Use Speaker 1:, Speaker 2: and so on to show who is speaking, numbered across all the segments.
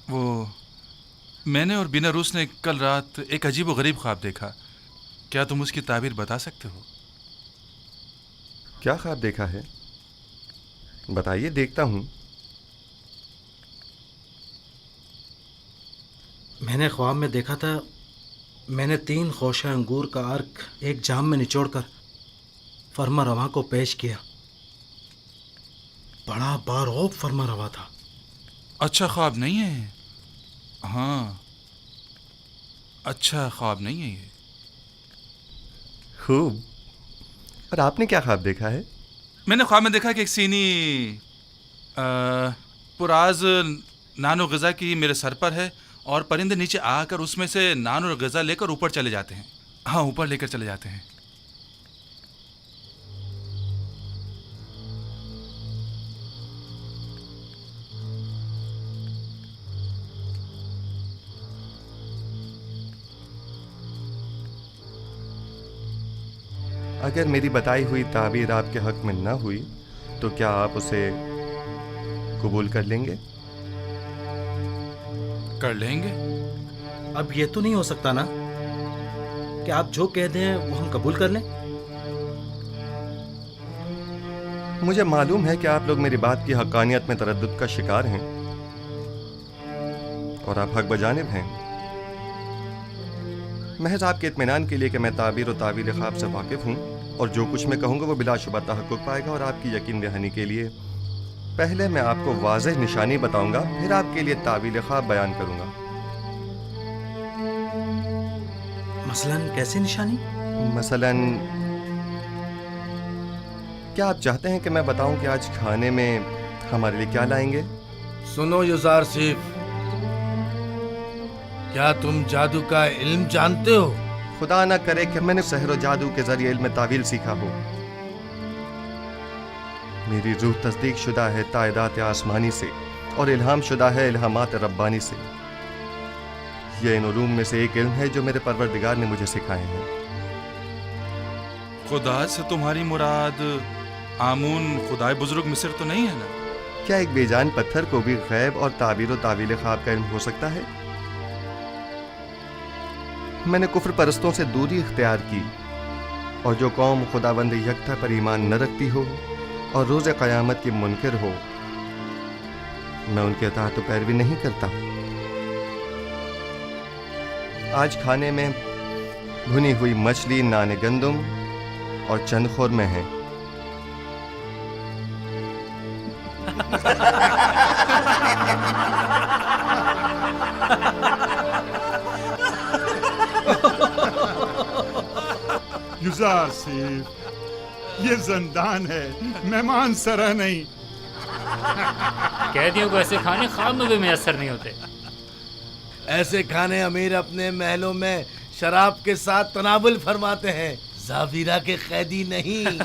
Speaker 1: وہ میں نے اور بینا روس نے کل رات ایک عجیب و غریب خواب دیکھا. کیا تم اس کی تعبیر بتا سکتے ہو؟
Speaker 2: کیا خواب دیکھا ہے؟ بتائیے، دیکھتا ہوں.
Speaker 3: میں نے خواب میں دیکھا تھا، میں نے 3 خوشہ انگور کا عرق ایک جام میں نچوڑ کر فرما رواں کو پیش کیا. بڑا بارعب فرما رواں تھا.
Speaker 1: اچھا خواب نہیں ہے. ہاں، اچھا خواب نہیں ہے یہ.
Speaker 2: خوب. اور آپ نے کیا خواب دیکھا ہے؟
Speaker 1: میں نے خواب میں دیکھا کہ ایک سینی پراز نان و غذا کی میرے سر پر ہے، اور پرندے نیچے آ کر اس میں سے نان اور غذا لے کر اوپر چلے جاتے ہیں. ہاں، اوپر لے کر چلے جاتے ہیں.
Speaker 2: اگر میری بتائی ہوئی تعبیر آپ کے حق میں نہ ہوئی تو کیا آپ اسے قبول کر لیں گے؟
Speaker 1: کر لیں گے.
Speaker 3: اب یہ تو نہیں ہو سکتا نا کہ آپ جو کہہ دیں وہ ہم قبول کر لیں؟
Speaker 2: مجھے معلوم ہے کہ آپ لوگ میری بات کی حقانیت میں تردد کا شکار ہیں، اور آپ حق بجانب ہیں. محض آپ کے اطمینان کے لیے کہ میں تعبیر و تعویل خواب سے واقف ہوں، اور جو کچھ میں کہوں گا وہ بلا شبہ تحقق پائے گا. اور آپ کی یقین دہانی کے لیے پہلے میں آپ کو واضح نشانی بتاؤں گا، پھر آپ کے لیے تعویل خواب بیان کروں گا.
Speaker 3: مثلاً کیسے نشانی؟
Speaker 2: مثلاً کیا آپ چاہتے ہیں کہ میں بتاؤں کہ آج کھانے میں ہمارے لیے کیا لائیں گے؟
Speaker 4: سنو یوزارسیف، کیا تم جادو کا علم جانتے ہو؟
Speaker 2: خدا نہ کرے کہ میں نے سحر و جادو کے ذریعے علم تعویل سیکھا ہو. میری روح تصدیق شدہ ہے تائیدات آسمانی سے، اور الہام شدہ ہے الہامات ربانی سے. یہ ان علوم میں سے ایک علم ہے جو میرے پروردگار نے مجھے سکھائے ہیں.
Speaker 1: خدا سے تمہاری مراد آمون خدائے بزرگ مصر تو نہیں ہے نا؟
Speaker 2: کیا ایک بے جان پتھر کو بھی غیب اور تعبیر و تعویل خواب کا علم ہو سکتا ہے؟ میں نے کفر پرستوں سے دوری اختیار کی، اور جو قوم خداوند یکتا پر ایمان نہ رکھتی ہو اور روز قیامت کی منکر ہو، میں ان کے اطاعت و پیروی نہیں کرتا. آج کھانے میں بھنی ہوئی مچھلی، نان گندم اور چند خورمے ہیں.
Speaker 5: یوزارسیف، یہ زندان ہے، مہمان سرا نہیں.
Speaker 6: قیدیوں کو ایسے کھانے خواب میں بھی میسر نہیں ہوتے.
Speaker 4: ایسے کھانے امیر اپنے محلوں میں شراب کے ساتھ تناول فرماتے ہیں، زاویرا کے قیدی نہیں.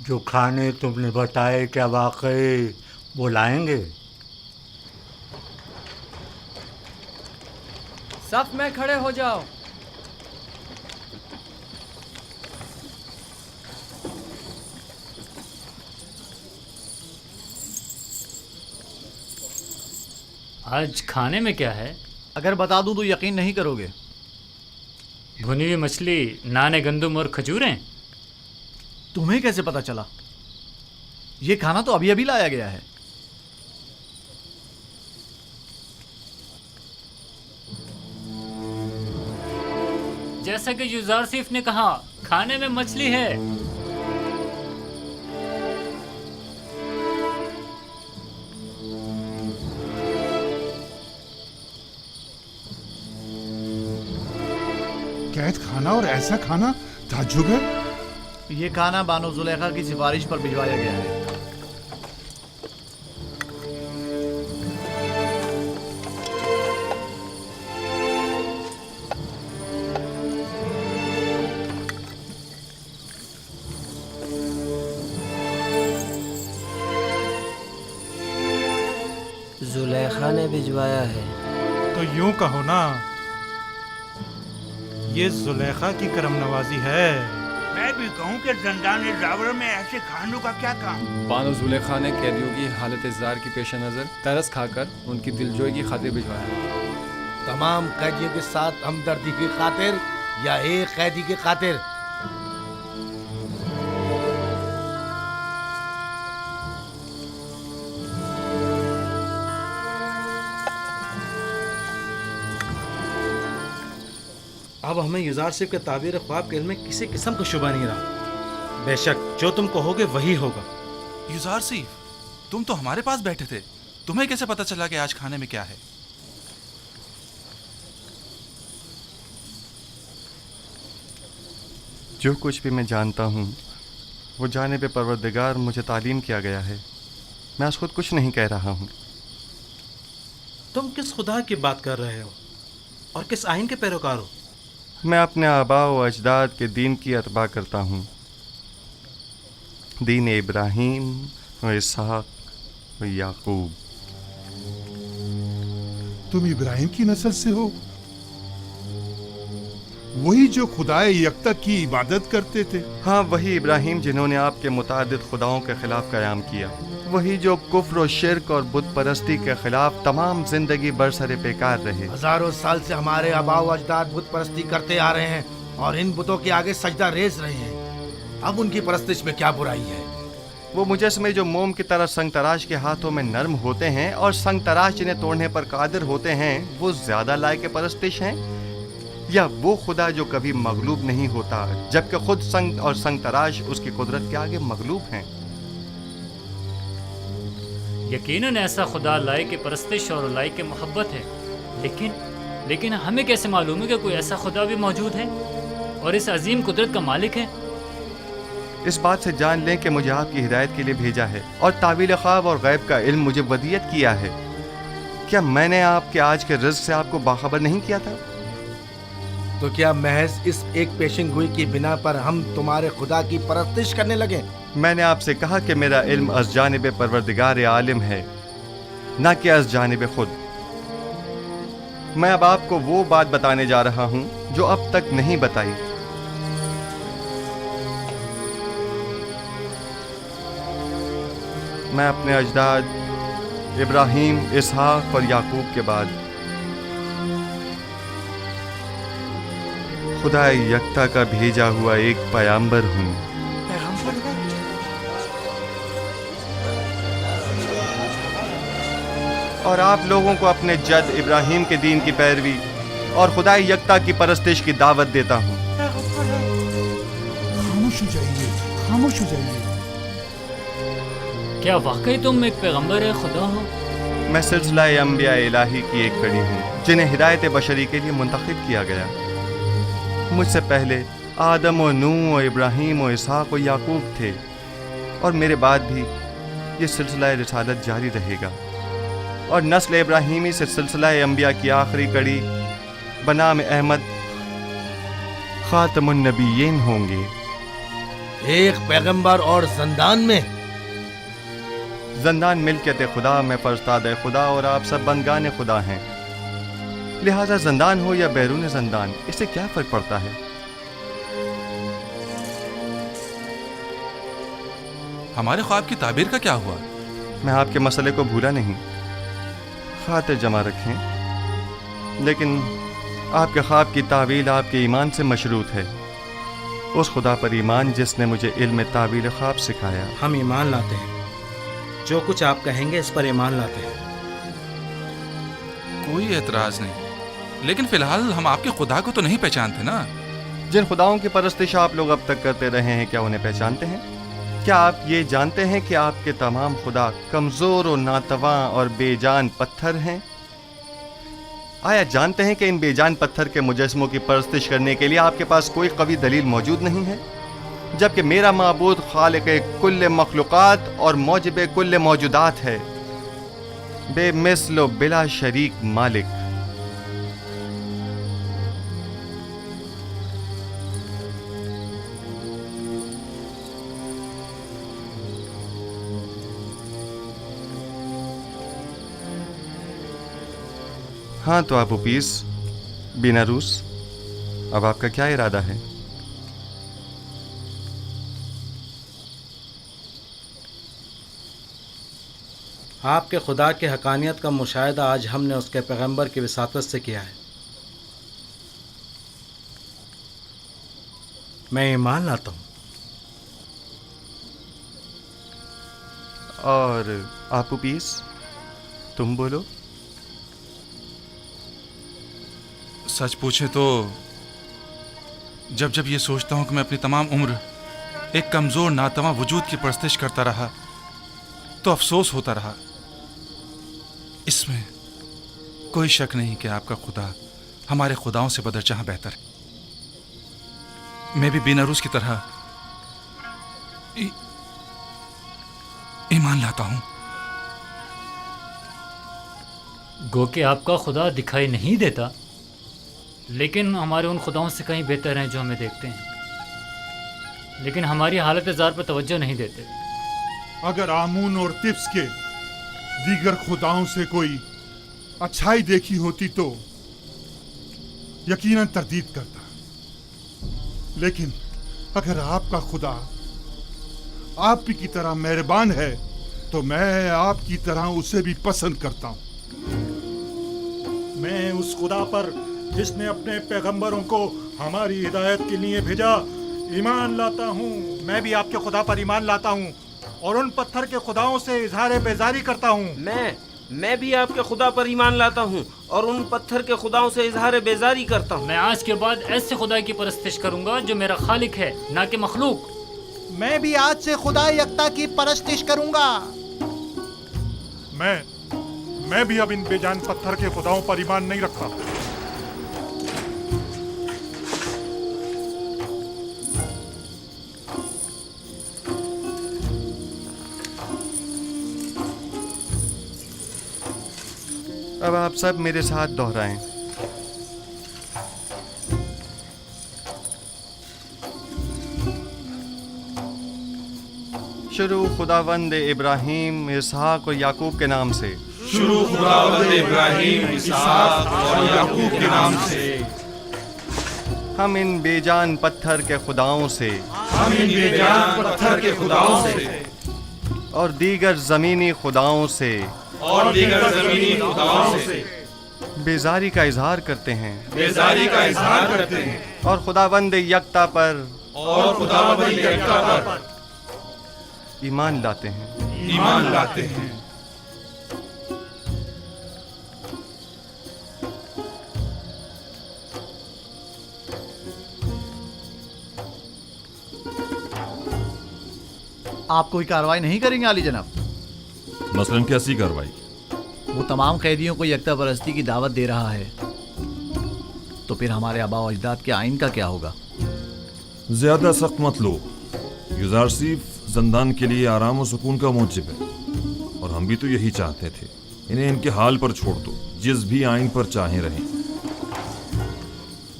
Speaker 7: جو کھانے تم نے بتائے کیا واقعی وہ لائیں گے؟
Speaker 8: صف میں کھڑے ہو جاؤ.
Speaker 6: آج کھانے میں کیا ہے؟
Speaker 8: اگر بتا دوں تو یقین نہیں کرو گے.
Speaker 6: بھنی ہوئی مچھلی، نان گندم اور کھجوریں.
Speaker 8: تمہیں کیسے پتا چلا؟ یہ کھانا تو ابھی ابھی لایا گیا ہے.
Speaker 6: جیسا کہ یوزارسیف نے کہا، کھانے میں مچھلی ہے.
Speaker 5: कैद खाना और ऐसा खाना ताज्जुब है।
Speaker 8: ये खाना बानो जुलेखा की सिफारिश पर भिजवाया गया है।
Speaker 9: जुलेखा ने भिजवाया है।
Speaker 3: तो यूं कहो ना, ये जुलेखा की करम नवाजी है।
Speaker 10: मैं भी कहूँ कि जंदान जावर में ऐसे खानों का क्या काम।
Speaker 11: बानो जुलेखा ने कैदियों की हालत ज़ार की पेश नज़र तरस खाकर उनकी दिलजोई की खातिर भिजवाया।
Speaker 4: तमाम कैदियों के साथ हमदर्दी की खातिर या एक कैदी की खातिर?
Speaker 3: अब हमें युजार सिर्फ के ताबीर ख्वाब के इल्म में किसी किस्म का शुबा नहीं रहा। बेशक जो तुम कहोगे वही होगा।
Speaker 1: युजार सिफ, तुम तो हमारे पास बैठे थे, तुम्हें कैसे पता चला कि आज खाने में क्या है?
Speaker 2: जो कुछ भी मैं जानता हूँ वो जानिब परवरदिगार मुझे तालीम किया गया है। मैं आज खुद कुछ नहीं कह रहा हूँ।
Speaker 3: तुम किस खुदा की बात कर रहे हो और किस आइन के पैरोकार हो?
Speaker 2: मैं अपने आबा व अजदाद के दीन की अतबा करता हूँ। दीन इब्राहीम व इसहाक व याकूब।
Speaker 5: तुम इब्राहिम की नस्ल से हो, वही जो खुदाए यकता की इबादत करते थे।
Speaker 2: हाँ, वही इब्राहिम जिन्होंने आपके मुतादिद खुदाओं के खिलाफ क़याम किया, वही जो कुफ्र और शिरक और बुत परस्ती के खिलाफ तमाम जिंदगी बरसरे बेकार रहे।
Speaker 4: हजारों साल से हमारे आबा व अजदाद बुत परस्ती करते आ रहे हैं और इन बुतों के आगे सजदा रेस रहे हैं। अब उनकी परस्तिश में क्या बुराई है?
Speaker 2: वो मुजस्समे जो मोम की तरह संग तराश के हाथों में नर्म होते हैं और संग तराश जिन्हें तोड़ने पर कादिर होते हैं, वो ज्यादा लायक परस्तिश हैं, या वो खुदा जो कभी मगलूब नहीं होता जबकि खुद संग और संग तराश उसकी कुदरत के आगे मगलूब हैं?
Speaker 6: यकीनन ऐसा खुदा लायक परस्तिश और लायक मोहब्बत है, लेकिन हमें कैसे मालूम है कि कोई ऐसा खुदा भी मौजूद है और इस अजीम कुदरत का मालिक है?
Speaker 2: इस बात से जान लें कि मुझे आपकी हिदायत के लिए भेजा है और तावील ख्वाब और गैब का इल्म मुझे वदियत किया है। क्या मैंने आपके आज के रिज़्क़ से आपको बाखबर नहीं किया था?
Speaker 4: तो क्या महज इस एक पेशिंग गोई की बिना पर हम तुम्हारे खुदा की परस्तिश करने लगे?
Speaker 2: मैंने आपसे कहा कि मेरा इल्म अज़ जानिब परवरदिगार आलिम है, ना कि अज़ जानिब खुद। मैं अब आपको वो बात बताने जा रहा हूँ जो अब तक नहीं बताई। मैं अपने अजदाद इब्राहीम, इसहाक और याकूब के बाद खुदा यकता का भेजा हुआ एक पैगंबर हूँ। और आप लोगों को अपने जद इब्राहीम के दीन की पैरवी और खुदा यकता की परस्तिश की दावत देता हूँ।
Speaker 5: खामोश हो जाइए, खामोश हो जाइए।
Speaker 6: क्या वाकई तुम एक पैगंबर है खुदा हो?
Speaker 2: मैं सिलसिला अंबिया इलाही की एक कड़ी हूँ जिन्हें हिदायत बशरी के लिए मुंतखब किया गया। मुझसे पहले आदम और नूह और इब्राहीम और इसहाक और याकूब थे और मेरे बाद भी ये सिलसिला रिसालत जारी रहेगा और नस्ल इब्राहीमी से सिलसिला अंबिया की आखिरी कड़ी बनाम अहमद खातमुन नबीयीन होंगे।
Speaker 4: एक पैगंबर और ज़ंदान में?
Speaker 2: ज़ंदान मिल्कियत खुदा में फरस्ताद खुदा और आप सब बंदगान खुदा हैं, लिहाजा ज़ंदान हो या बैरून ज़ंदान इससे क्या फ़र्क पड़ता है?
Speaker 1: हमारे ख्वाब की ताबीर का क्या हुआ?
Speaker 2: मैं आपके मसले को भूला नहीं, खातिर जमा रखें, लेकिन आपके ख्वाब की तावील आपके ईमान से मशरूत है, उस खुदा पर ईमान जिसने मुझे इल्म तावील ख्वाब सिखाया।
Speaker 3: हम ईमान लाते हैं, जो कुछ आप कहेंगे इस पर ईमान लाते हैं।
Speaker 1: कोई एतराज नहीं, लेकिन फिलहाल हम आपके खुदा को तो नहीं पहचानते ना।
Speaker 2: जिन खुदाओं की परस्तिश आप लोग अब तक करते रहे हैं, क्या उन्हें पहचानते हैं? क्या आप ये जानते हैं कि आपके तमाम खुदा कमज़ोर और नातवा और बेजान पत्थर हैं? آیا جانتے ہیں کہ ان بے جان پتھر کے مجسموں کی پرستش کرنے کے لیے آپ کے پاس کوئی قوی دلیل موجود نہیں ہے، جبکہ میرا معبود خالق کل مخلوقات اور موجب کل موجودات ہے، بے مثل و بلا شریک مالک۔ ہاں تو آپ اوپیس بیناروس، اب آپ کا کیا ارادہ ہے؟
Speaker 3: آپ کے خدا کی حقانیت کا مشاہدہ آج ہم نے اس کے پیغمبر کی وساطت سے کیا ہے۔ میں ایمان لاتا ہوں۔
Speaker 2: اور آپ اوپیس تم بولو۔
Speaker 1: سچ پوچھے تو جب یہ سوچتا ہوں کہ میں اپنی تمام عمر ایک کمزور ناتواں وجود کی پرستش کرتا رہا تو افسوس ہوتا رہا۔ اس میں کوئی شک نہیں کہ آپ کا خدا ہمارے خداؤں سے بدرجہ بہتر ہے۔ میں بھی بیناروس کی طرح ایمان لاتا ہوں۔
Speaker 6: گو کہ آپ کا خدا دکھائی نہیں دیتا، لیکن ہمارے ان خداؤں سے کہیں بہتر ہیں جو ہمیں دیکھتے ہیں، لیکن ہماری حالت زار پر توجہ نہیں دیتے۔
Speaker 5: اگر آمون اور تبس کے دیگر خداؤں سے کوئی اچھائی دیکھی ہوتی تو یقیناً تردید کرتا، لیکن اگر آپ کا خدا آپ کی طرح مہربان ہے تو میں آپ کی طرح اسے بھی پسند کرتا ہوں۔
Speaker 12: میں اس خدا پر جس نے اپنے پیغمبروں کو ہماری ہدایت کے لیے بھیجا ایمان لاتا ہوں۔ میں بھی آپ کے خدا پر ایمان لاتا ہوں اور ان پتھر کے خداؤں سے اظہار بیزاری کرتا ہوں۔
Speaker 9: میں بھی آپ کے خدا پر ایمان لاتا ہوں اور ان پتھر کے خداؤں سے اظہار بیزاری کرتا ہوں۔
Speaker 6: میں آج کے بعد ایسے خدا کی پرستش کروں گا جو میرا خالق ہے، نہ کہ مخلوق۔
Speaker 8: میں بھی آج سے خدا یکتا کی پرستش کروں گا۔
Speaker 12: میں بھی اب ان بے جان پتھر کے خداؤں پر ایمان نہیں رکھتا۔
Speaker 2: اب آپ سب میرے ساتھ دہرائیں۔ شروع خداوند ابراہیم، اسحاق اور یعقوب کے نام سے۔
Speaker 1: شروع خداوند ابراہیم، اسحاق اور یعقوب کے نام سے۔
Speaker 2: ہم ان بے جان پتھر کے خداؤں سے،
Speaker 1: ہم ان بے جان پتھر کے خداؤں سے
Speaker 2: اور دیگر زمینی خداؤں سے،
Speaker 1: اور دیگر زمینی خداؤں سے
Speaker 2: بیزاری کا اظہار کرتے ہیں،
Speaker 1: بیزاری کا اظہار کرتے ہیں،
Speaker 2: اور خداوند یکتا پر،
Speaker 1: اور خداوند یکتا پر
Speaker 2: ایمان لاتے ہیں۔
Speaker 1: ایمان لاتے ہیں۔
Speaker 8: آپ کوئی کارروائی نہیں کریں گے عالی جناب؟
Speaker 13: مثلاً کیسی کارروائی؟
Speaker 8: وہ تمام قیدیوں کو یکتا پرستی کی دعوت دے رہا ہے، تو پھر ہمارے آباء و اجداد کے آئین کا کیا ہوگا؟
Speaker 13: زیادہ سخت مت لو، یوزارسیف زندان کے لیے آرام و سکون کا موجب ہے، اور ہم بھی تو یہی چاہتے تھے۔ انہیں ان کے حال پر چھوڑ دو، جس بھی آئین پر چاہیں رہیں۔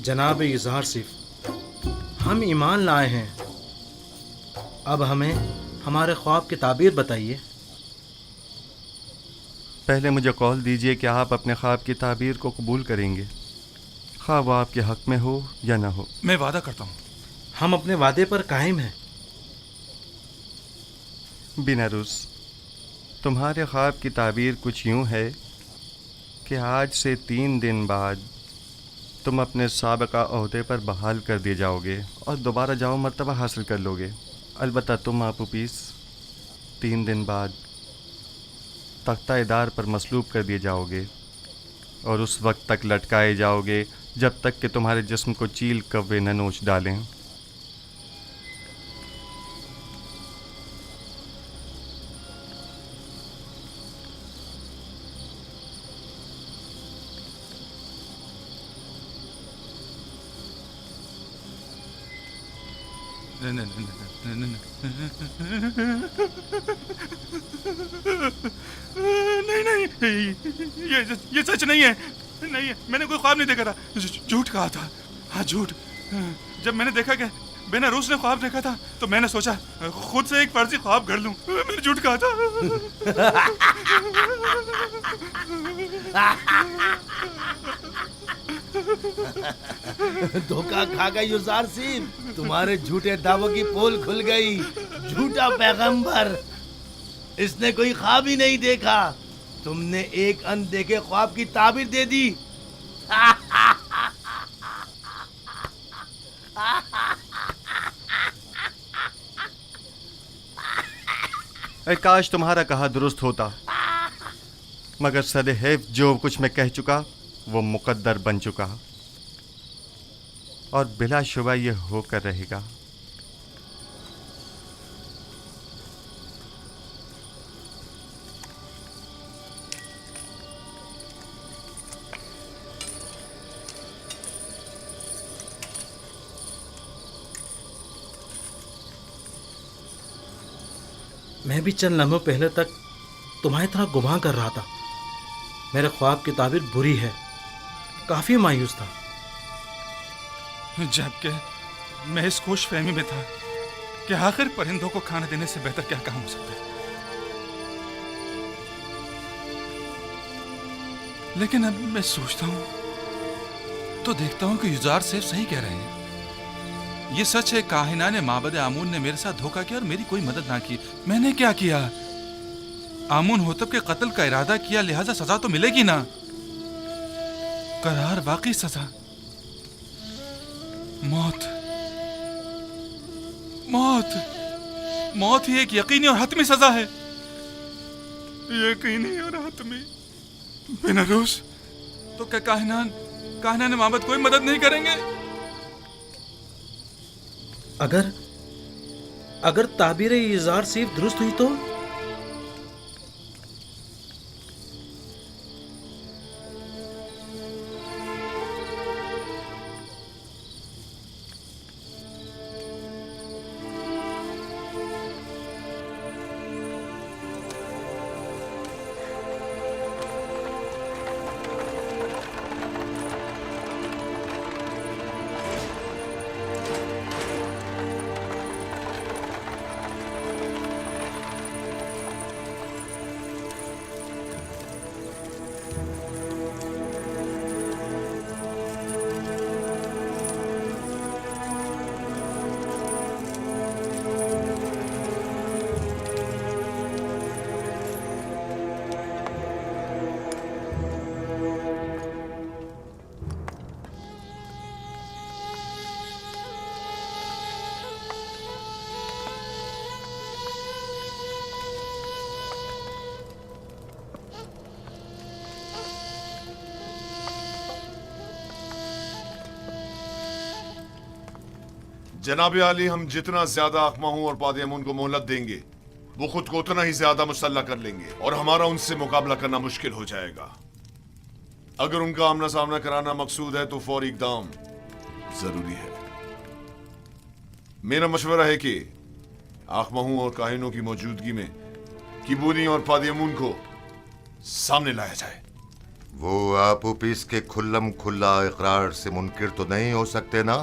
Speaker 3: جناب یوزارسیف، ہم ایمان لائے ہیں، اب ہمیں ہمارے خواب کی تعبیر بتائیے۔
Speaker 2: پہلے مجھے قول دیجئے کہ آپ اپنے خواب کی تعبیر کو قبول کریں گے، خواہ وہ آپ کے حق میں ہو یا نہ ہو۔
Speaker 1: میں وعدہ کرتا ہوں۔
Speaker 3: ہم اپنے وعدے پر قائم ہیں۔
Speaker 2: بیناروس، تمہارے خواب کی تعبیر کچھ یوں ہے کہ آج سے 3 دن بعد تم اپنے سابقہ عہدے پر بحال کر دیے جاؤ گے اور دوبارہ جاؤ مرتبہ حاصل کر لو گے۔ البتہ تم آپوپیس 3 دن بعد تختہ دار پر مصلوب کر دیے جاؤ گے اور اس وقت تک لٹکائے جاؤ گے جب تک کہ تمہارے جسم کو چیل کوے نہ نوچ ڈالیں۔
Speaker 1: नहीं नहीं, ये सच नहीं है, नहीं है, मैंने कोई ख्वाब नहीं देखा था, झूठ कहा था, हाँ झूठ। जब मैंने देखा कि बेनारूस ने ख्वाब देखा था तो मैंने सोचा खुद से एक फर्जी ख्वाब कर लूं, मैंने झूठ कहा था।
Speaker 4: धोखा खा गई युजारसीब, तुम्हारे झूठे दावों की पोल खुल गई। झूठा पैगंबर, इसने कोई ख्वाब ही नहीं देखा, तुमने एक अनदेखे ख्वाब की ताबीर दे दी।
Speaker 2: काश तुम्हारा कहा दुरुस्त होता, मगर सदैव जो कुछ मैं कह चुका वो मुकद्दर बन चुका और बिलाशुबा ये होकर रहेगा।
Speaker 3: मैं भी चंद लम्हों पहले तक तुम्हारी तरह गुमान कर रहा था। मेरे ख्वाब की ताबीर बुरी है, काफी मायूस था।
Speaker 1: जबकि मैं इस खुश फहमी में था कि आखिर परिंदों को खाना देने से बेहतर क्या काम हो सकता है। लेकिन अब मैं सोचता हूं तो देखता हूं कि युजार सेफ सही कह रहे हैं। ये सच है, काहिना ने माबद आमून ने मेरे साथ धोखा किया और मेरी कोई मदद ना की। मैंने क्या किया? आमून होतब के कत्ल का इरादा किया, लिहाजा सजा तो मिलेगी ना। करार वाकई सजा, मौत। मौत मौत ही एक यकीनी और हतमी सजा है, यकीनी और हतमी। बेनारूस, तो क्या काहिना ने माबद कोई मदद नहीं करेंगे?
Speaker 3: अगर ताबीर इज़ार सिर्फ दुरुस्त हुई तो?
Speaker 14: जनाब आली, हम जितना ज्यादा अखमाहू और पादियामून को मोहलत देंगे वो खुद को उतना ही ज्यादा मुसल्ला कर लेंगे और हमारा उनसे मुकाबला करना मुश्किल हो जाएगा। अगर उनका आमना सामना कराना मकसूद है तो फौरी इकदाम जरूरी है। मेरा मशवरा है कि अखमाहू और काहिनों की मौजूदगी में किबूनी और पादियामून को सामने लाया जाए।
Speaker 15: वो आपूपीस के खुल्लम खुल्ला इकरार से मुनकिर तो नहीं हो सकते ना,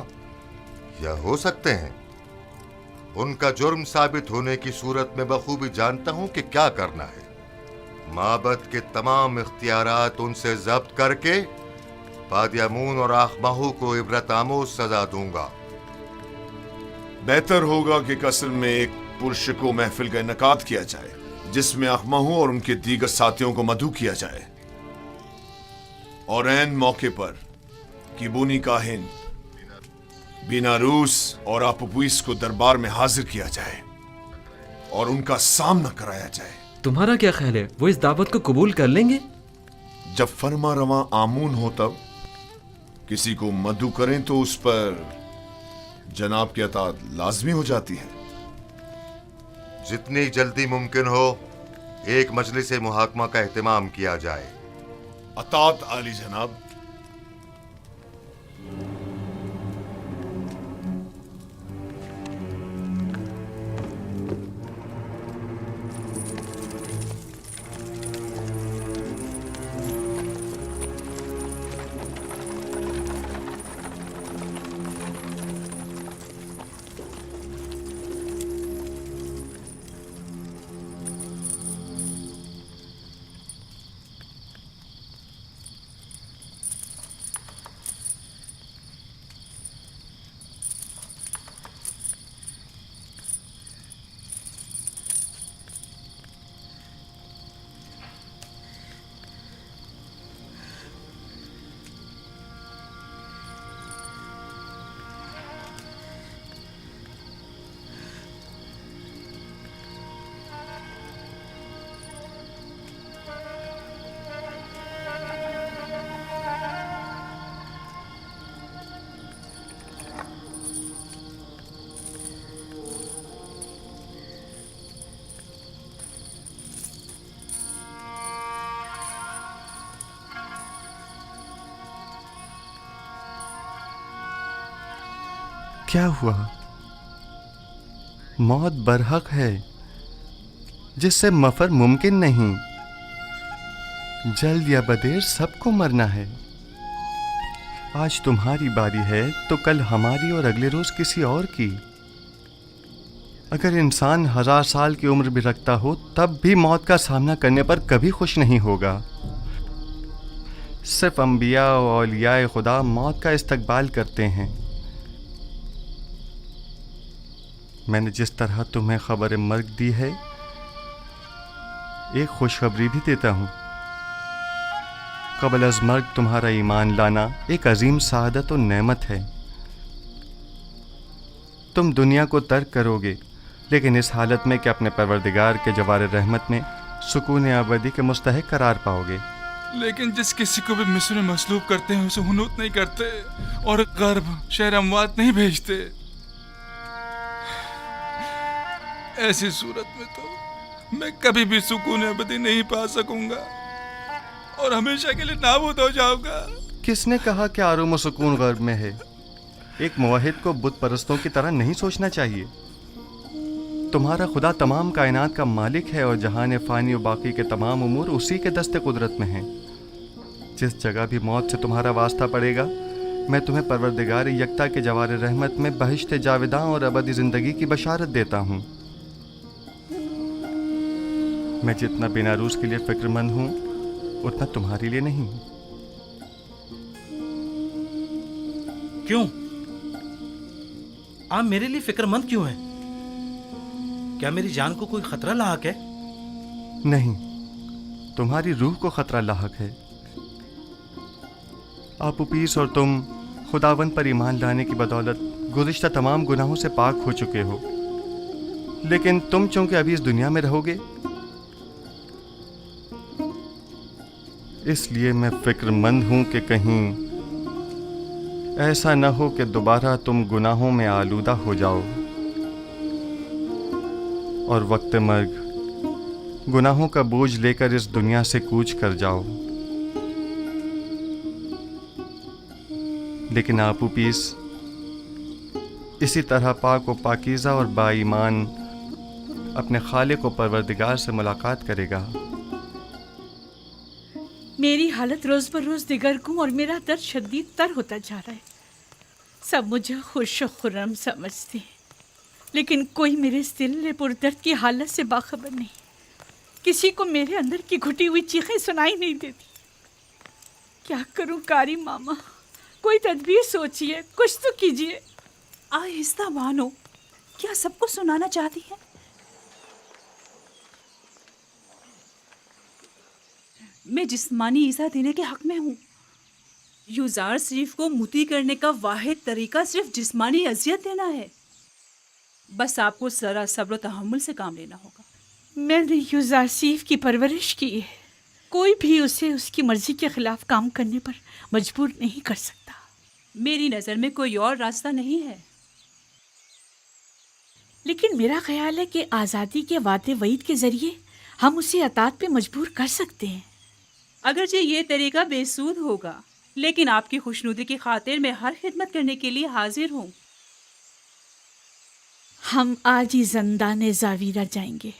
Speaker 15: या हो सकते हैं? उनका जुर्म साबित होने की सूरत में बखूबी जानता हूं कि क्या करना है। माबद के तमाम इख्तियारात उनसे जब्त करके पादियामून और आखमाहू को इबरत आमोज सजा दूंगा।
Speaker 14: बेहतर होगा कि कस्र में एक पुरशको महफिल का इनकाद किया जाए जिसमें अखमाहू और उनके दीगर साथियों को मदऊ किया जाए और ऐन मौके पर किबूनी काहिन बेनारूस और आपूपीस को दरबार में हाजिर किया जाए और उनका सामना कराया जाए।
Speaker 16: तुम्हारा क्या ख्याल है, वो इस दावत को कबूल कर लेंगे?
Speaker 14: जब फरमा रवा आमून हो तब किसी को मदऊ करें तो उस पर जनाब की अतात लाजमी हो जाती है।
Speaker 15: जितनी जल्दी मुमकिन हो एक मजलिस मुहाकमा का एहतमाम किया जाए।
Speaker 14: अतात आली जनाब।
Speaker 2: क्या हुआ? मौत बरहक है, जिससे मफर मुमकिन नहीं। जल्द या बदेर सबको मरना है। आज तुम्हारी बारी है तो कल हमारी और अगले रोज किसी और की। अगर इंसान 1000 साल की उम्र भी रखता हो तब भी मौत का सामना करने पर कभी खुश नहीं होगा। सिर्फ अंबिया और औलियाए खुदा मौत का इस्तकबाल करते हैं। मैंने जिस तरह तुम्हें खबर मर्ग दी है, एक खुशखबरी भी देता हूँ। क़ब्ल अज़ मर्ग तुम्हारा ईमान लाना एक अजीम सादत और नेमत है। तुम दुनिया को तर्क करोगे, लेकिन इस हालत में कि अपने परवरदिगार के जवार रहमत में सुकून अबदी के मुस्तहिक करार पाओगे।
Speaker 1: लेकिन जिस किसी को भी मिस्र में मसलूब करते हैं उसे हुनूत नहीं करते और गर्भ शहर अमवात नहीं भेजते। ऐसी सूरत में तो मैं कभी भी सुकून अबदी नहीं पा सकूंगा और हमेशा के लिए नाबूद हो जाऊंगा।
Speaker 2: किसने कहा कि आराम और सुकून गर्भ में है? एक मुवहिद को बुत परस्तों की तरह नहीं सोचना चाहिए। तुम्हारा खुदा तमाम कायनात का मालिक है और जहान फ़ानी और बाकी के तमाम उमूर उसी के दस्ते कुदरत में हैं। जिस जगह भी मौत से तुम्हारा वास्ता पड़ेगा, मैं तुम्हें परवरदिगार यकता के जवार रहमत में बहिश्त जाविदां और अबदी ज़िंदगी की बशारत देता हूँ। मैं जितना बिनारूस के लिए फ़िक्रमंद हूँ उतना तुम्हारे लिए नहीं।
Speaker 3: क्यों? आप मेरे लिए फिक्रमंद क्यों हैं? क्या मेरी जान को कोई खतरा लाहक है?
Speaker 2: नहीं, तुम्हारी रूह को खतरा लाहक है। आप उपीस और तुम खुदावन पर ईमान लाने की बदौलत गुज़िश्ता तमाम गुनाहों से पाक हो चुके हो। लेकिन तुम चूंकि अभी इस दुनिया में रहोगे, इसलिए मैं फिक्रमंद हूं कि कहीं ऐसा न हो कि दोबारा तुम गुनाहों में आलूदा हो जाओ और वक्त मर्ग गुनाहों का बोझ लेकर इस दुनिया से कूच कर जाओ। लेकिन आपू पीस इसी तरह पाक व पाकीज़ा और बाईमान अपने खालिक व परवरदिगार से मुलाकात करेगा।
Speaker 17: मेरी हालत रोज बर रोज दिगरगुम और मेरा दर्द शदीद तर होता जा रहा है। सब मुझे खुश और खुर्रम समझते हैं, लेकिन कोई मेरे इस दिल पुरदर्द की हालत से बाखबर नहीं। किसी को मेरे अंदर की घुटी हुई चीखें सुनाई नहीं देती। क्या करूं कारी मामा? कोई तदबीर सोचिए, कुछ तो कीजिए।
Speaker 18: आहिस्ता मानो, क्या सबको सुनाना चाहती है? मैं जिस्मानी ईज़ा देने के हक में हूँ। यूज़ार शरीफ को मुती करने का वाहिद तरीका सिर्फ जिस्मानी अजियत देना है। बस आपको ज़रा सब्र व तहम्मुल से काम लेना होगा।
Speaker 17: मैंने यूज़ार शरीफ की परवरिश की है। कोई भी उसे उसकी मर्जी के खिलाफ काम करने पर मजबूर नहीं कर सकता।
Speaker 18: मेरी नज़र में कोई और रास्ता नहीं है।
Speaker 17: लेकिन मेरा ख्याल है कि आज़ादी के वादे वईद के ज़रिए हम उसे अतात पे मजबूर कर सकते हैं।
Speaker 18: अगरचे ये तरीका बेसूद होगा, लेकिन आपकी खुशनुदी की खातिर मैं हर खिदमत करने के लिए हाजिर हूँ।
Speaker 17: हम आज ही ज़ंदान ज़ावीरा जाएंगे।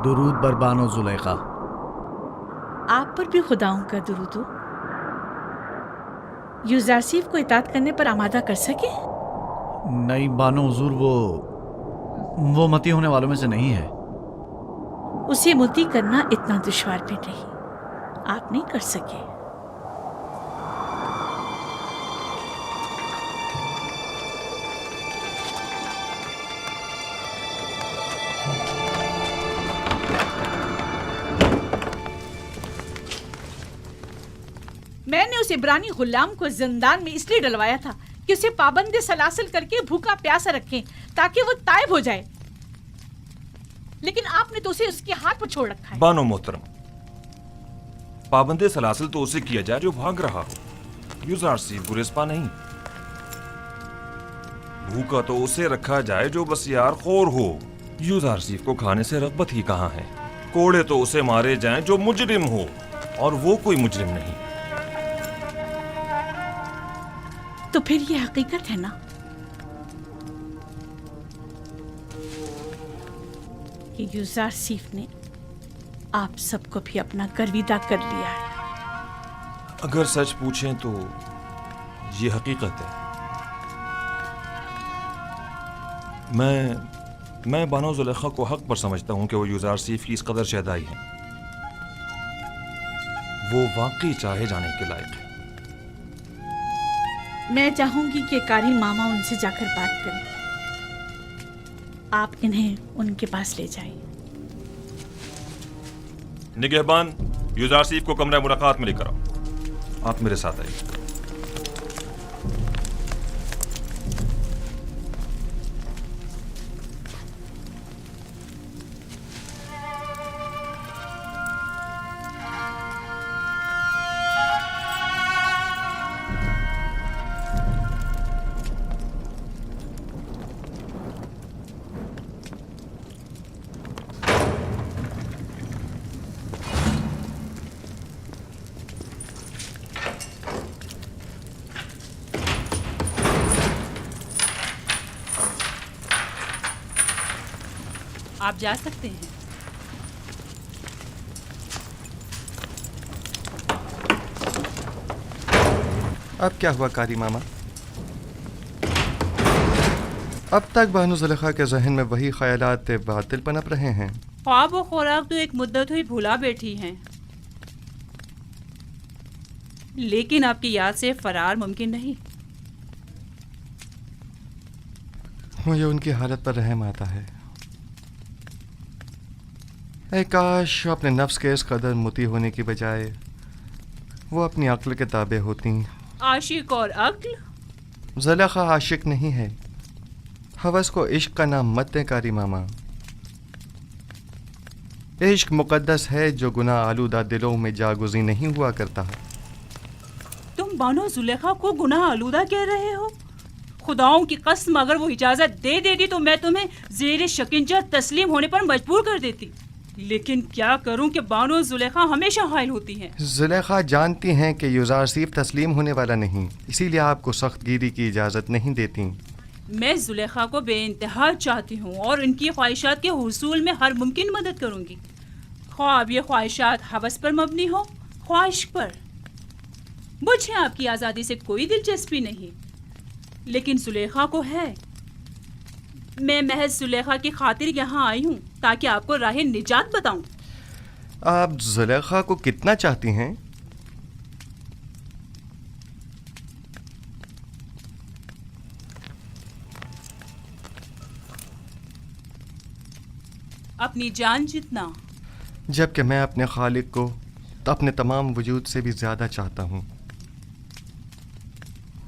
Speaker 8: दुरूद बरबानो जुलेखा।
Speaker 17: आप पर भी खुदाओं का दुरूद हो। यूज़ारसीफ को इताअत करने पर आमादा कर सके?
Speaker 8: नहीं बानो हुजूर, वो मती होने वालों में से नहीं है।
Speaker 17: उसे मुती करना इतना दुश्वार भी नहीं। आप नहीं कर सके। मैंने उस इब्रानी गुलाम को जिंदान में इसलिए डलवाया था कि उसे पाबंदी सलासिल करके भूखा प्यासा रखें ताकि वो तायब हो जाए, लेकिन आपने तो उसे उसके हाथ पर छोड़ रखा है।
Speaker 13: बानो मोहतरम, पाबंदी सलासिल तो उसे किया जाए जो भाग रहा हो, युजारसीफ गुरेस्पा नहीं। भूखा तो उसे रखा जाए जो बस यार खोर हो। युजारसीफ को खाने से रगबत ही कहाँ है। कोड़े तो उसे मारे जाएं जो मुजरिम हो, और वो कोई मुजरिम नहीं।
Speaker 17: तो फिर ये हकीकत है ना कि युजारसीफ ने आप सबको भी अपना गर्विदा कर लिया है।
Speaker 13: अगर सच पूछें तो ये हकीकत है। मैं बानो जुलेखा को हक पर समझता हूं कि वो युजारसीफ की इस कदर शहदाई है। वो वाकई चाहे जाने के लायक है।
Speaker 17: मैं चाहूंगी कि कारी मामा उनसे जाकर बात करें। आप इन्हें उनके पास ले जाइए।
Speaker 13: निगहबान, युजारसीफ को कमरा मुलाकात में लेकर आओ। आप मेरे साथ आइए।
Speaker 18: आप जा सकते हैं।
Speaker 2: अब क्या हुआ कारी मामा? अब तक बानो जुलेखा के जहन में वही ख्यालात बातिल पनप रहे हैं।
Speaker 18: ख्वाब और खुराक तो एक मुद्दत हुई भुला बैठी हैं, लेकिन आपकी याद से फरार मुमकिन नहीं।
Speaker 2: मुझे उनकी हालत पर रहम आता है। काश अपने नफ्स के इस कदर मुती होने की बजाय वो अपनी अक्ल के ताबे होती।
Speaker 18: आशिक और अक्ल?
Speaker 2: जुलेखा आशिक नहीं है। हवस को इश्क का नाम मत दें कारी मामा। इश्क मुकद्दस है जो गुनाह आलूदा दिलों में जागुज़ी नहीं हुआ करता।
Speaker 18: तुम बानो जुलेखा को गुनाह आलूदा कह रहे हो? खुदाओं की कसम, अगर वो इजाजत दे देती तो मैं तुम्हें ज़ेरे शिकंजा तस्लीम होने पर मजबूर कर देती। लेकिन क्या करूं कि बानो जुलेखा हमेशा हायल होती हैं।
Speaker 2: जुलेखा जानती हैं कि युजारसीफ तस्लीम होने वाला नहीं, इसीलिए आपको सख्त गिरी की इजाज़त नहीं देती।
Speaker 18: मैं जुलेखा को बेइंतहा चाहती हूँ और इनकी ख्वाहिशात के हुसूल में हर मुमकिन मदद करूँगी, ख्वाब ये ख्वाहिशात हवस पर मबनी हो, ख्वाहिश पर। मुझे आपकी आज़ादी से कोई दिलचस्पी नहीं, लेकिन जुलेखा को है। मैं महज जुलेखा की खातिर यहाँ आई हूँ ताकि आपको राह निजात बताऊं।
Speaker 2: आप जुलेखा को कितना चाहती हैं?
Speaker 18: अपनी जान जितना।
Speaker 2: जबकि मैं अपने खालिक को अपने तमाम वजूद से भी ज़्यादा चाहता हूँ,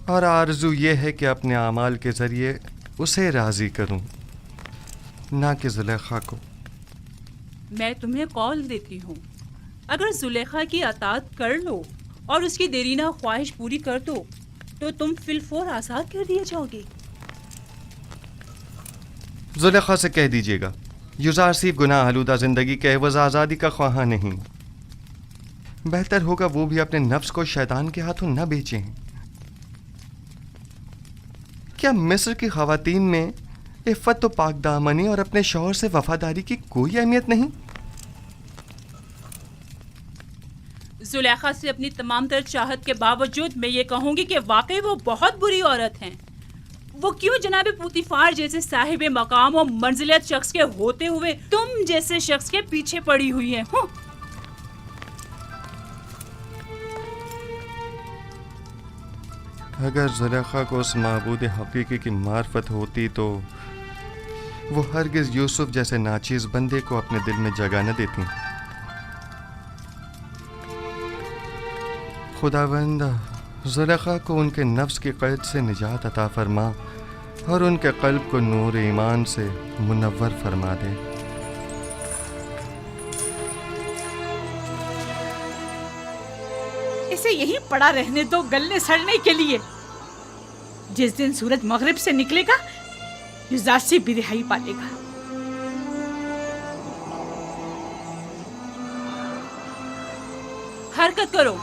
Speaker 2: और आरज़ू ये है कि अपने आमाल के ज़रिए उसे राज़ी करूँ, ना कि जुलेखा को।
Speaker 18: मैं तुम्हें कॉल देती हूँ, अगर जुलेखा की अतात कर लो और उसकी देरीना ख्वाहिश पूरी कर दो तो तुम फिलफौर आज़ाद कर दिए जाओगे।
Speaker 2: जुलेखा से कह दीजिएगा युजारसीफ गुनाह आलूदा ज़िंदगी के एवज़ आज़ादी का ख्वाहा नहीं। बेहतर होगा वो भी अपने नफ्स को शैतान के हाथों न बेचें। क्या मिस्र की ख़वातीन में इफ़्फ़त तो पाक दामनी और अपने शौहर से वफादारी की कोई अहमियत नहीं?
Speaker 18: जुलेखा से अपनी तमाम तर चाहत के बावजूद मैं ये कहूँगी कि वाकई वो बहुत बुरी औरत हैं। वो क्यों जनाब पुतिफार जैसे साहिब मकाम और मंजिलत शख्स के होते हुए तुम जैसे शख्स के पीछे पड़ी हुई हैं?
Speaker 2: अगर जुलेखा को उस माबूद हकीकी की मार्फत होती तो वो हरगिज़ यूसुफ जैसे नाचीज़ बंदे को अपने दिल में जगह न देती। खुदावंद زلیخا کو ان کے نفس کی قید سے نجات عطا فرما اور ان کے قلب کو نور ایمان سے منور فرما دے۔
Speaker 17: اسے یہیں پڑا رہنے دو گلنے سڑنے کے لیے۔ جس دن سورج مغرب سے نکلے گا یوزارسی بھی رہائی پالے گا۔
Speaker 18: حرکت کرو۔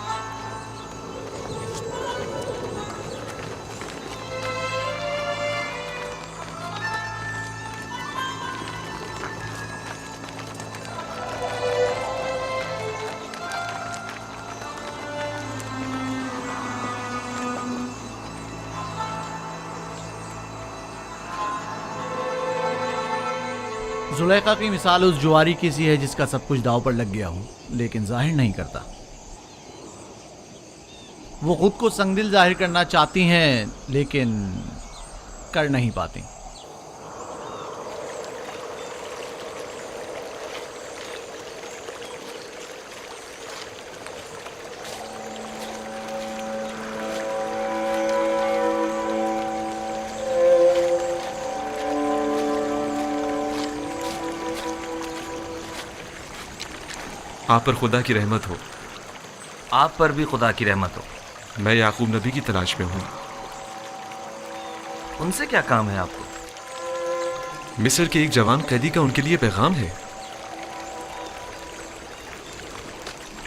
Speaker 8: زلیخا کی مثال اس جواری کی سی ہے جس کا سب کچھ داؤ پر لگ گیا ہو لیکن ظاہر نہیں کرتا۔ وہ خود کو سنگدل ظاہر کرنا چاہتی ہیں لیکن کر نہیں پاتی۔
Speaker 16: آپ پر خدا کی رحمت ہو۔
Speaker 19: آپ پر بھی خدا کی رحمت ہو۔
Speaker 16: میں یعقوب نبی کی تلاش میں ہوں۔
Speaker 19: ان سے کیا کام ہے آپ کو؟
Speaker 16: مصر کے ایک جوان قیدی کا ان کے لیے پیغام ہے۔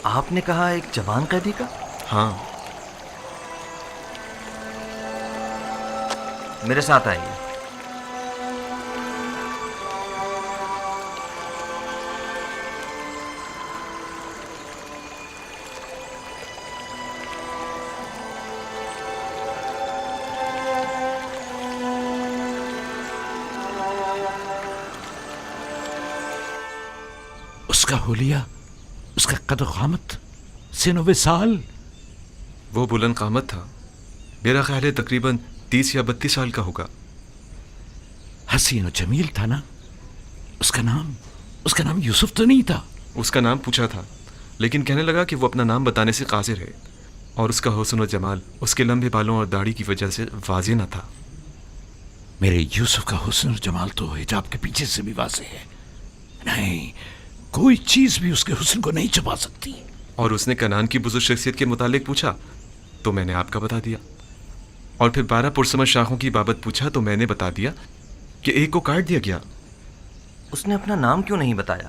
Speaker 19: آپ نے کہا ایک جوان قیدی کا؟
Speaker 16: ہاں۔
Speaker 19: میرے ساتھ آئیے۔
Speaker 20: اس کا حلیہ، اس کا قد و قامت، سن و وصال۔
Speaker 16: وہ بلند قامت تھا، میرا خیال ہے تقریباً 30 یا 32 سال کا ہوگا۔
Speaker 20: حسین و جمیل تھا نا؟ اس کا نام یوسف تو نہیں تھا؟
Speaker 16: اس کا نام پوچھا تھا لیکن کہنے لگا کہ وہ اپنا نام بتانے سے قاصر ہے، اور اس کا حسن و جمال اس کے لمبے بالوں اور داڑھی کی وجہ سے واضح نہ تھا۔
Speaker 20: میرے یوسف کا حسن و جمال تو حجاب کے پیچھے سے بھی واضح ہے۔ نہیں، کوئی چیز بھی اس کے حسن کو نہیں چھپا سکتی۔
Speaker 16: اور اس نے کنعان کی بزرگ شخصیت کے متعلق پوچھا تو میں نے آپ کا بتا دیا، اور پھر 12 پرسمر شاخوں کی بابت پوچھا تو میں نے بتا دیا کہ ایک کو کاٹ دیا گیا۔
Speaker 19: اس نے اپنا نام کیوں نہیں بتایا؟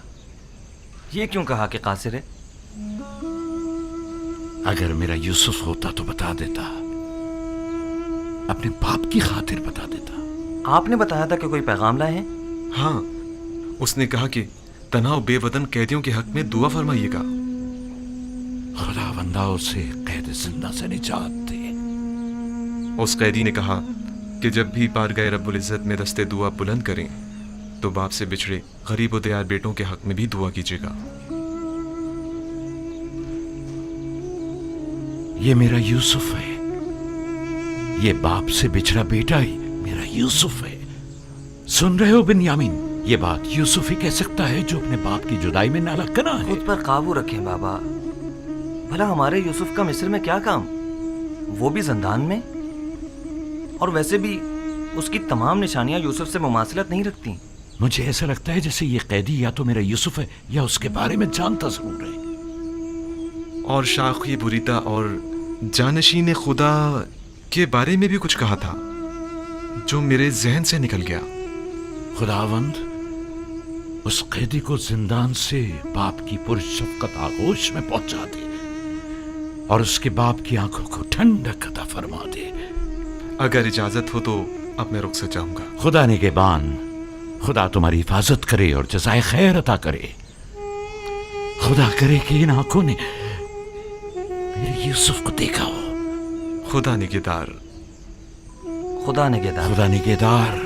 Speaker 19: یہ کیوں کہا کہ قاصر ہے؟
Speaker 20: اگر میرا یوسف ہوتا تو بتا دیتا، اپنے باپ کی خاطر بتا دیتا۔
Speaker 19: آپ نے بتایا تھا کہ کوئی پیغام لائے ہیں؟
Speaker 16: ہاں، اس نے کہا کہ تنہا بے وطن قیدیوں کے حق میں دعا فرمائیے گا۔
Speaker 20: خدا بندہ اسے قید زندہ سے نجات دے۔
Speaker 16: اس قیدی نے کہا کہ جب بھی بارگاہ رب العزت میں دستے دعا بلند کریں تو باپ سے بچھڑے غریب و دیار بیٹوں کے حق میں بھی دعا کیجیے گا۔
Speaker 20: یہ میرا یوسف ہے، یہ باپ سے بچھڑا بیٹا ہی میرا یوسف ہے۔ سن رہے ہو بنیامین؟ یہ بات یوسف ہی کہہ سکتا ہے جو اپنے باپ کی جدائی میں نالا کنا ہے۔
Speaker 19: خود پر قابو رکھیں بابا، بھلا ہمارے یوسف کا مصر میں کیا کام؟ وہ بھی زندان میں، اور ویسے بھی اس کی تمام نشانیاں یوسف سے مماثلت نہیں رکھتی۔
Speaker 20: مجھے ایسا لگتا ہے جیسے یہ قیدی یا تو میرا یوسف ہے یا اس کے بارے میں جانتا ضرور ہے۔
Speaker 16: اور شاخی بریتا اور جانشین خدا کے بارے میں بھی کچھ کہا تھا جو میرے ذہن سے نکل گیا۔
Speaker 20: خداوند اس قیدی کو زندان سے باپ کی پرشفقت آغوش میں پہنچا دے اور اس کے باپ کی آنکھوں کو ٹھنڈک عطا فرما دے۔
Speaker 16: اگر اجازت ہو تو اب میں رخصت جاؤں گا۔
Speaker 20: خدا نگہبان، خدا تمہاری حفاظت کرے اور جزائے خیر عطا کرے۔ خدا کرے کہ ان آنکھوں نے میرے یوسف کو دیکھا ہو۔
Speaker 16: خدا نگہدار۔
Speaker 19: خدا نگہدار۔
Speaker 20: خدا نگہدار۔